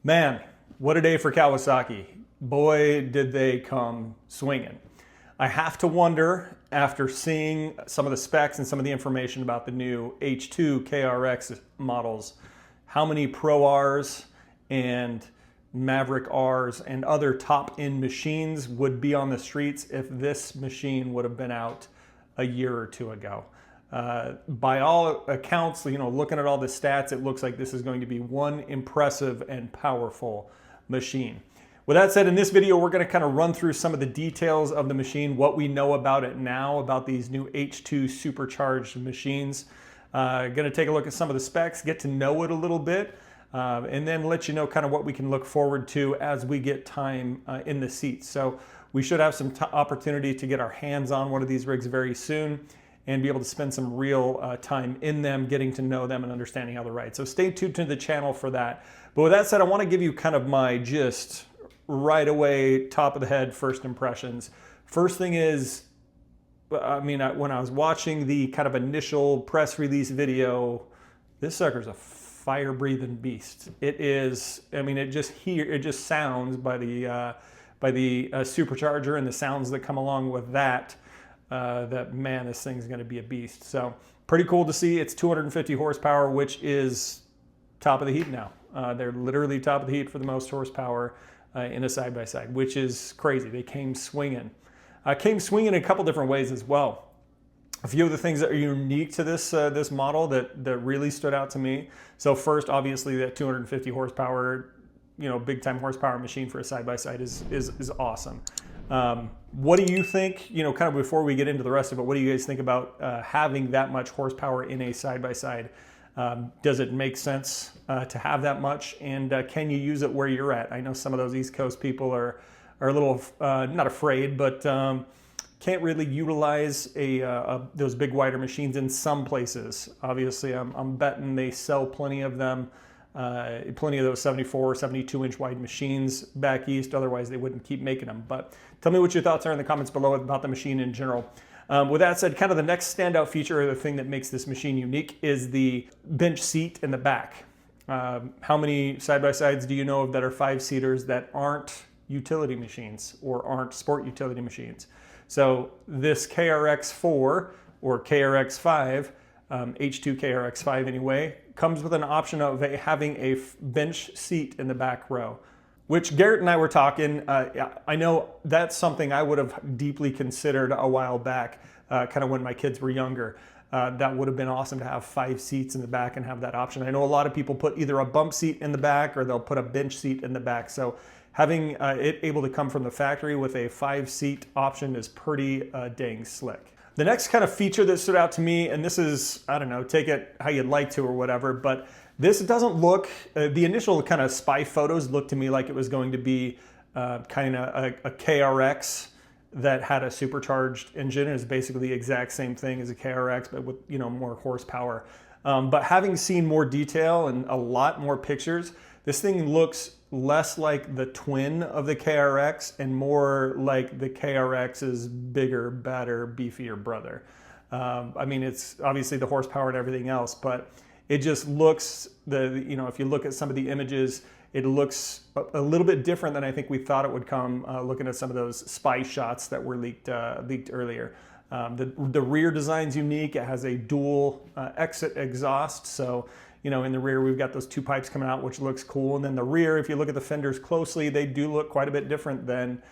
Man, what a day for Kawasaki. Boy, did they come swinging. I have to wonder, after seeing some of the specs and some of the information about the new H2 KRX models, how many Pro Rs and Maverick Rs and other top-end machines would be on the streets if this machine would have been out a year or two ago. By all accounts, looking at all the stats, it looks like this is going to be one impressive and powerful machine. With that said, in this video, we're going to kind of run through some of the details of the machine, what we know about it now, about these new H2 supercharged machines. Going to take a look at some of the specs, get to know it a little bit, and then let you know kind of what we can look forward to as we get time in the seats. So we should have some opportunity to get our hands on one of these rigs very soon and be able to spend some real time in them, getting to know them and understanding how they ride. So stay tuned to the channel for that. But with that said, I want to give you kind of my gist right away, top of the head, first impressions. First thing is, when I was watching the kind of initial press release video, this sucker's a fire-breathing beast. It is, it just sounds by the supercharger and the sounds that come along with that, that man, this thing's going to be a beast. So pretty cool to see. It's 250 horsepower, which is top of the heap now. They're literally top of the heap for the most horsepower in a side-by-side, which is crazy. They came swinging. Came swinging in a couple different ways as well. A few of the things that are unique to this this model that really stood out to me. So first, obviously, that 250 horsepower, big time horsepower machine for a side-by-side is awesome. What do you think, kind of before we get into the rest of it, what do you guys think about having that much horsepower in a side-by-side? Does it make sense to have that much? And can you use it where you're at? I know some of those East Coast people are a little, not afraid, but can't really utilize those big wider machines in some places. Obviously, I'm betting they sell plenty of them. Plenty of those 74 or 72 inch wide machines back east, otherwise they wouldn't keep making them. But tell me what your thoughts are in the comments below about the machine in general. With that said, kind of the next standout feature, or the thing that makes this machine unique, is the bench seat in the back. How many side-by-sides do you know of that are 5-seaters that aren't utility machines or aren't sport utility machines? So this KRX4 or KRX5, H2 KRX5 anyway, comes with an option of having a bench seat in the back row, which Garrett and I were talking. I know that's something I would have deeply considered a while back, kind of when my kids were younger. That would have been awesome to have 5 seats in the back and have that option. I know a lot of people put either a bump seat in the back or they'll put a bench seat in the back. So having it able to come from the factory with a 5-seat option is pretty dang slick. The next kind of feature that stood out to me, and this is, I don't know, take it how you'd like to or whatever, but this doesn't look, the initial kind of spy photos looked to me like it was going to be kind of a KRX that had a supercharged engine. It's basically the exact same thing as a KRX, but with, more horsepower. But having seen more detail and a lot more pictures, this thing looks less like the twin of the KRX and more like the KRX's bigger, badder, beefier brother. It's obviously the horsepower and everything else, but it just looks, if you look at some of the images, it looks a little bit different than I think we thought it would come, looking at some of those spy shots that were leaked earlier. The rear design's unique. It has a dual exit exhaust, so in the rear we've got those 2 pipes coming out, which looks cool. And then the rear, if you look at the fenders closely, they do look quite a bit different than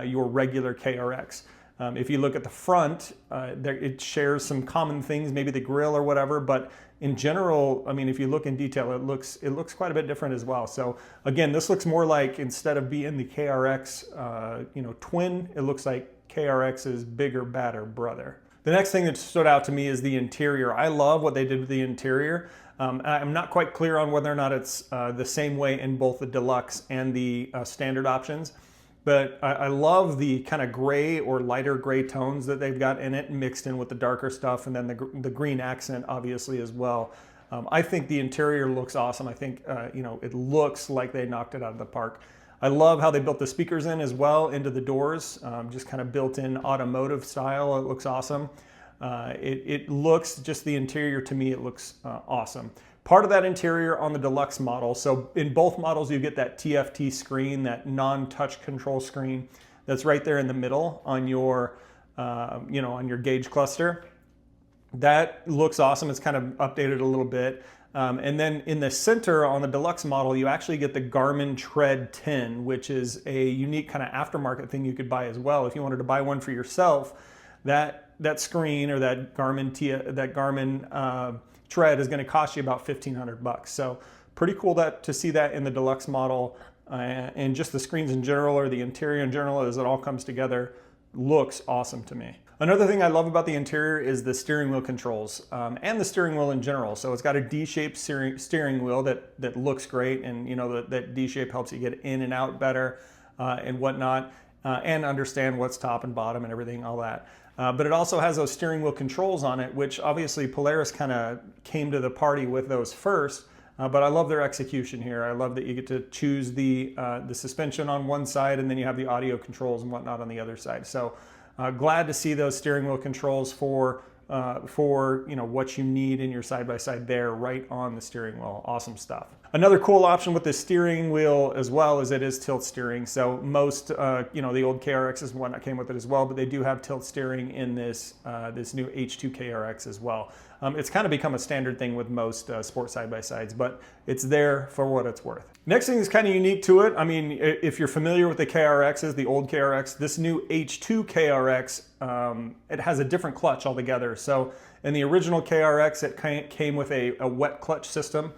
your regular KRX. If you look at the front, it shares some common things, maybe the grille or whatever, but in general, if you look in detail, it looks quite a bit different as well. So again, this looks more like, instead of being the KRX twin, it looks like KRX's bigger, badder brother. The next thing that stood out to me is the interior. I love what they did with the interior. I'm not quite clear on whether or not it's the same way in both the deluxe and the standard options, but I love the kind of gray or lighter gray tones that they've got in it, mixed in with the darker stuff, and then the green accent obviously as well. I think the interior looks awesome. I think it looks like they knocked it out of the park. I love how they built the speakers in as well into the doors, just kind of built in automotive style. It looks awesome. It looks, just the interior to me, it looks awesome. Part of that interior on the deluxe model. So in both models, you get that TFT screen, that non-touch control screen that's right there in the middle on your, on your gauge cluster. That looks awesome. It's kind of updated a little bit. And then in the center on the deluxe model, you actually get the Garmin Tread 10, which is a unique kind of aftermarket thing you could buy as well. If you wanted to buy one for yourself, that screen or that Garmin Tread is going to cost you about $1,500. So pretty cool to see that in the deluxe model, and just the screens in general, or the interior in general, as it all comes together, looks awesome to me. Another thing I love about the interior is the steering wheel controls, and the steering wheel in general. So it's got a D-shaped steering wheel that looks great, and that D-shape helps you get in and out better and whatnot, and understand what's top and bottom and everything, all that. But it also has those steering wheel controls on it, which obviously Polaris kind of came to the party with those first. But I love their execution here. I love that you get to choose the suspension on one side, and then you have the audio controls and whatnot on the other side. So glad to see those steering wheel controls for what you need in your side-by-side there, right on the steering wheel. Awesome stuff. Another cool option with the steering wheel as well is it is tilt steering. So most, the old KRXs and whatnot came with it as well, but they do have tilt steering in this new H2 KRX as well. It's kind of become a standard thing with most sport side-by-sides, but it's there for what it's worth. Next thing is kind of unique to it. I mean, if you're familiar with the KRXs, the old KRX, this new H2 KRX, it has a different clutch altogether. So in the original KRX, it came with a wet clutch system,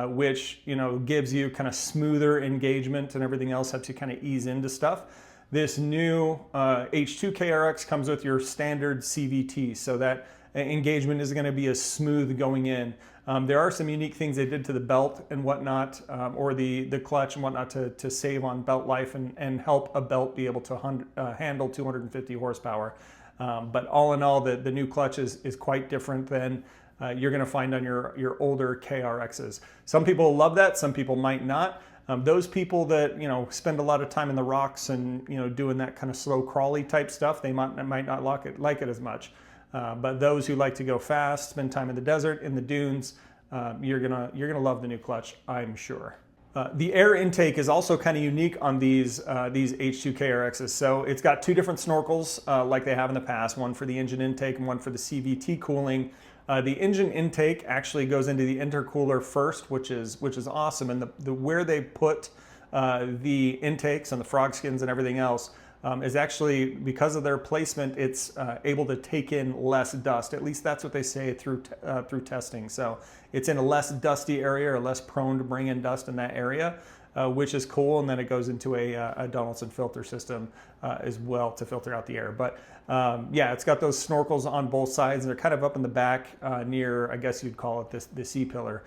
which gives you kind of smoother engagement and everything else, helps you kind of ease into stuff. This new H2 KRX comes with your standard CVT, so that engagement is going to be as smooth going in. There are some unique things they did to the belt and whatnot, or the clutch and whatnot, to save on belt life and help a belt be able to handle 250 horsepower. But all in all, the new clutch is quite different than you're going to find on your older KRXs. Some people love that, some people might not. Those people that spend a lot of time in the rocks and doing that kind of slow crawly type stuff, they might not like it as much. But those who like to go fast, spend time in the desert, in the dunes, you're gonna love the new clutch, I'm sure. The air intake is also kind of unique on these H2 KRXs. So it's got two different snorkels like they have in the past, one for the engine intake and one for the CVT cooling. The engine intake actually goes into the intercooler first, which is awesome. And where they put the intakes and the frog skins and everything else is actually, because of their placement, it's able to take in less dust. At least that's what they say through testing. So it's in a less dusty area, or less prone to bring in dust in that area, which is cool. And then it goes into a Donaldson filter system as well to filter out the air. But yeah, it's got those snorkels on both sides, and they're kind of up in the back near, I guess you'd call it the C-pillar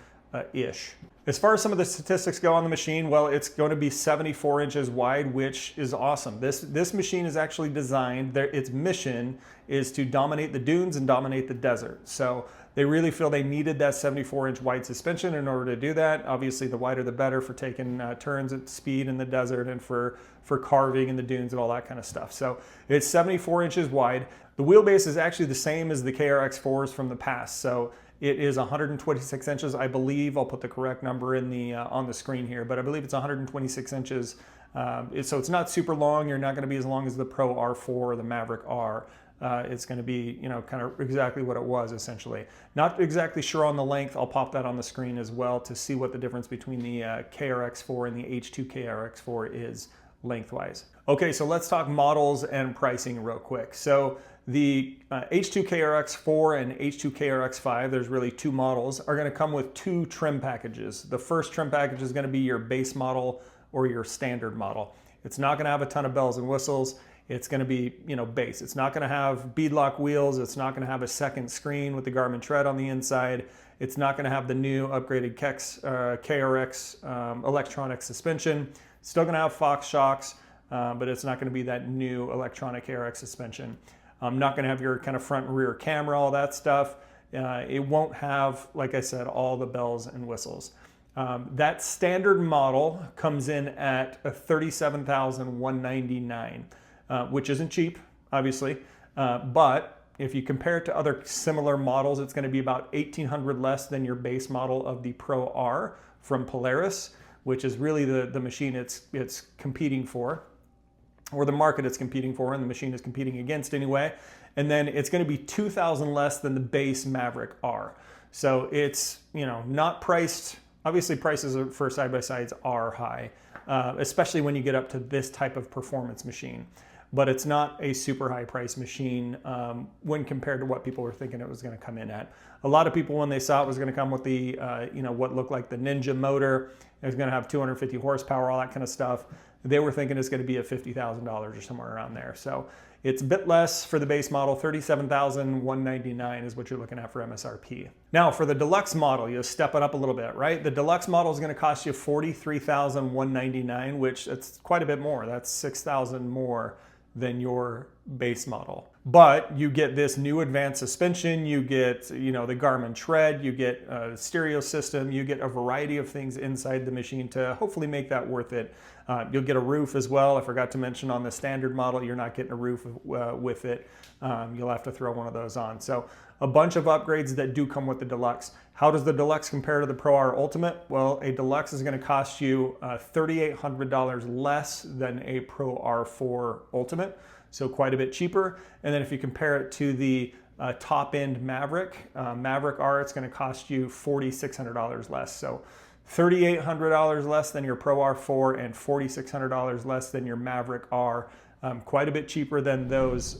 ish. As far as some of the statistics go on the machine, well, it's going to be 74 inches wide, which is awesome. This machine is actually designed, its mission is to dominate the dunes and dominate the desert. So they really feel they needed that 74-inch wide suspension in order to do that. Obviously, the wider the better for taking turns at speed in the desert and for carving in the dunes and all that kind of stuff. So it's 74 inches wide. The wheelbase is actually the same as the KRX4s from the past. So it is 126 inches, I believe. I'll put the correct number in on the screen here, but I believe it's 126 inches. So it's not super long. You're not going to be as long as the Pro R4 or the Maverick R. It's going to be, kind of exactly what it was, essentially. Not exactly sure on the length. I'll pop that on the screen as well to see what the difference between the KRX4 and the H2 KRX4 is lengthwise. Okay, so let's talk models and pricing real quick. So the H2 KRX4 and H2 KRX5, there's really two models, are going to come with two trim packages. The first trim package is going to be your base model or your standard model. It's not going to have a ton of bells and whistles. It's going to be, base. It's not going to have beadlock wheels. It's not going to have a second screen with the Garmin Tread on the inside. It's not going to have the new upgraded KRX electronic suspension. It's still going to have Fox shocks, but it's not going to be that new electronic KRX suspension. Not going to have your kind of front and rear camera, all that stuff. It won't have, like I said, all the bells and whistles. That standard model comes in at $37,199, which isn't cheap, obviously, but if you compare it to other similar models, it's going to be about $1,800 less than your base model of the Pro R from Polaris, which is really the machine it's competing for, or the market it's competing for, and the machine is competing against anyway. And then it's going to be $2,000 less than the base Maverick R. So it's, you know, not priced. Obviously, prices for side-by-sides are high, especially when you get up to this type of performance machine. But it's not a super high price machine when compared to what people were thinking it was going to come in at. A lot of people, when they saw it was going to come with the, you know, what looked like the Ninja motor, it was going to have 250 horsepower, all that kind of stuff. They were thinking it's going to be at $50,000 or somewhere around there. So it's a bit less for the base model. $37,199 is what you're looking at for MSRP. Now for the deluxe model, you step it up a little bit, right? The deluxe model is going to cost you $43,199, which it's quite a bit more. That's $6,000 more than your base model. But you get this new advanced suspension, you get, you know, the Garmin tread, you get a stereo system, you get a variety of things inside the machine to hopefully make that worth it. You'll get a roof as well. I forgot to mention on the standard model, you're not getting a roof with it. You'll have to throw one of those on. So a bunch of upgrades that do come with the deluxe. How does the deluxe compare to the Pro R Ultimate? Well, a deluxe is going to cost you $3,800 less than a Pro R4 Ultimate, so quite a bit cheaper. And then if you compare it to the top-end Maverick R, it's going to cost you $4,600 less. So $3,800 less than your Pro R4 and $4,600 less than your Maverick R. Quite a bit cheaper than those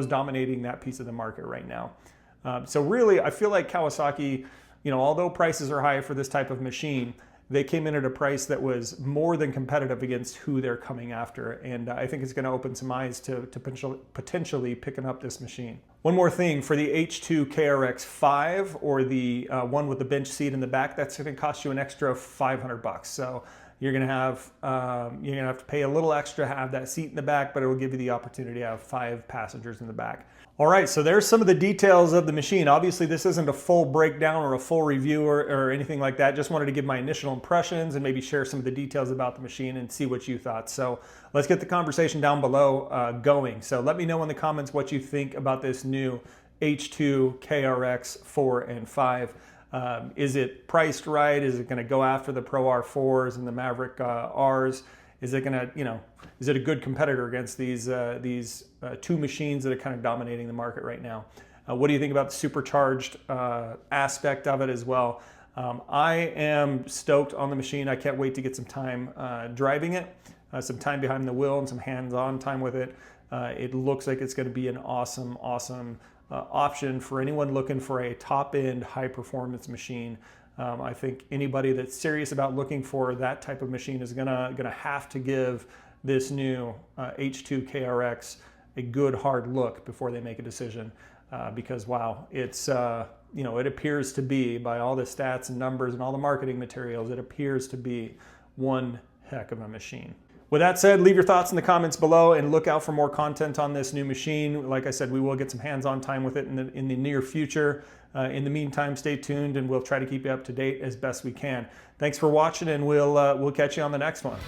dominating that piece of the market right now. So really, I feel like Kawasaki, you know, although prices are high for this type of machine, they came in at a price that was more than competitive against who they're coming after. And I think it's going to open some eyes to potentially picking up this machine. One more thing, for the H2 KRX5 or the one with the bench seat in the back, that's going to cost you an extra $500. So you're going to have to pay a little extra to have that seat in the back, but it will give you the opportunity to have 5 passengers in the back. All right, so there's some of the details of the machine. Obviously, this isn't a full breakdown or a full review or anything like that. Just wanted to give my initial impressions and maybe share some of the details about the machine and see what you thought. So let's get the conversation down below going. So let me know in the comments what you think about this new H2 KRX4 and 5. Is it priced right? Is it going to go after the Pro R4s and the Maverick Rs? Is it going to, you know, is it a good competitor against these two machines that are kind of dominating the market right now? What do you think about the supercharged aspect of it as well? I am stoked on the machine. I can't wait to get some time driving it, some time behind the wheel and some hands-on time with it. It looks like it's going to be an awesome option for anyone looking for a top-end high-performance machine. I think anybody that's serious about looking for that type of machine is gonna have to give this new H2 KRX a good hard look before they make a decision, because wow, it's you know, it appears to be, by all the stats and numbers and all the marketing materials, it appears to be one heck of a machine. With that said, leave your thoughts in the comments below and look out for more content on this new machine. Like I said, we will get some hands-on time with it in the near future. In the meantime, stay tuned and we'll try to keep you up to date as best we can. Thanks for watching, and we'll catch you on the next one.